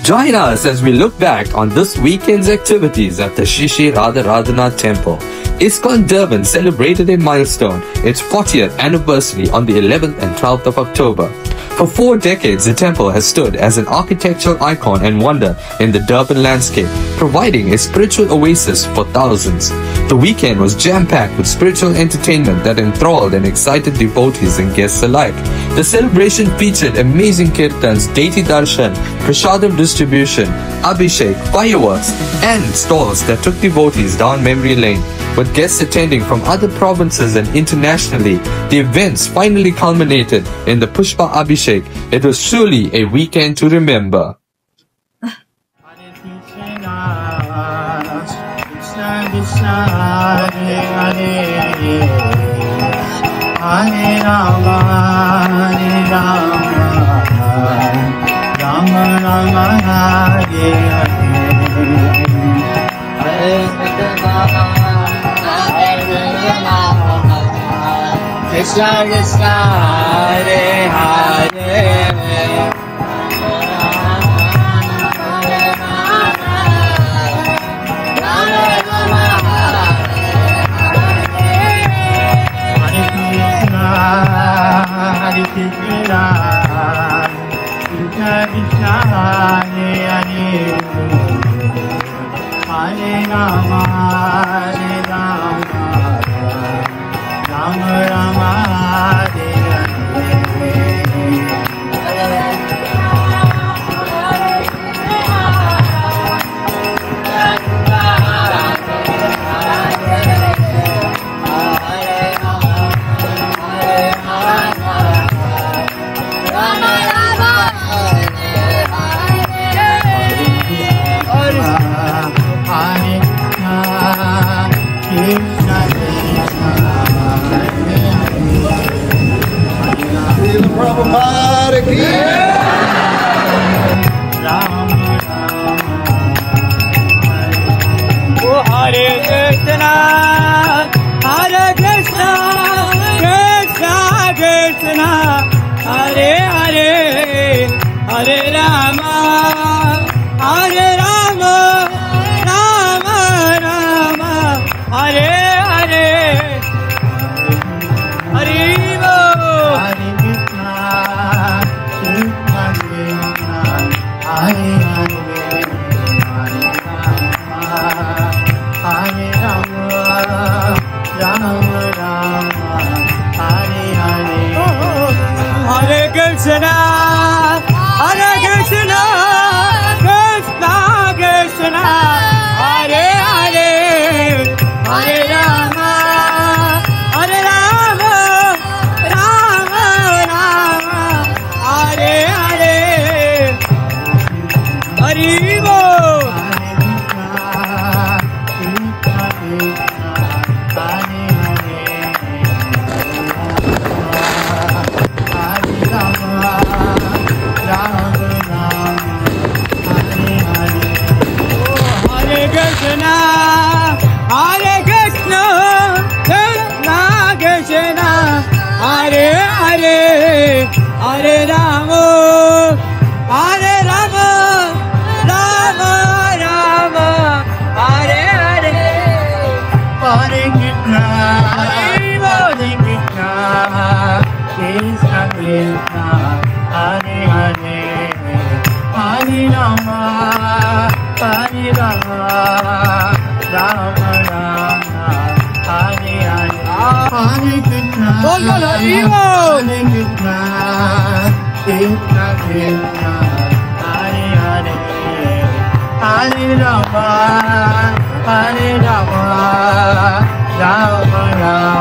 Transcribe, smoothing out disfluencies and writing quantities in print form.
Join us as we look back on this weekend's activities at the Shri Shri Radha Radhanath Temple. ISKCON Durban celebrated a milestone, its 40th anniversary on the 11th and 12th of October. For 4 decades, the temple has stood as an architectural icon and wonder in the Durban landscape, providing a spiritual oasis for thousands. The weekend was jam-packed with spiritual entertainment that enthralled and excited devotees and guests alike. The celebration featured amazing kirtans, deity darshan, prasadam distribution, abhishek, fireworks, and stalls that took devotees down memory lane. With guests attending from other provinces and internationally, the events finally culminated in the Pushpa Abhishek. It was truly a weekend to remember. Krishna Krishna Hare Hare Hare Krishna Krishna Hare Hare Hare Rama Hare Rama Rama Rama Hare Prabhupada ki Oh Hare Krishna Hare Krishna Krishna Krishna Hare Hare Hare Rama Hare Rama Rama Rama Hare Hare Hare Hare Krishna, Hare Krishna, Krishna Krishna, Hare Hare, Hare Rama, Hare Rama, Rama Rama, Hare Hare, Hare Bol. Krishna, Hare Krishna, Krishna Krishna, Hare Hare, Hare Rama, Hare Rama, Rama Rama, Hare Hare, Hare Krishna, Hare Krishna, Krishna Krishna, Hare Hare, Hare Rama, Hare Rama, Rama Rama, Hare Hare, Hare Krishna, Hare Krishna, Krishna Krishna, Hare Hare, Hare Rama, Hare Rama, Rama Rama.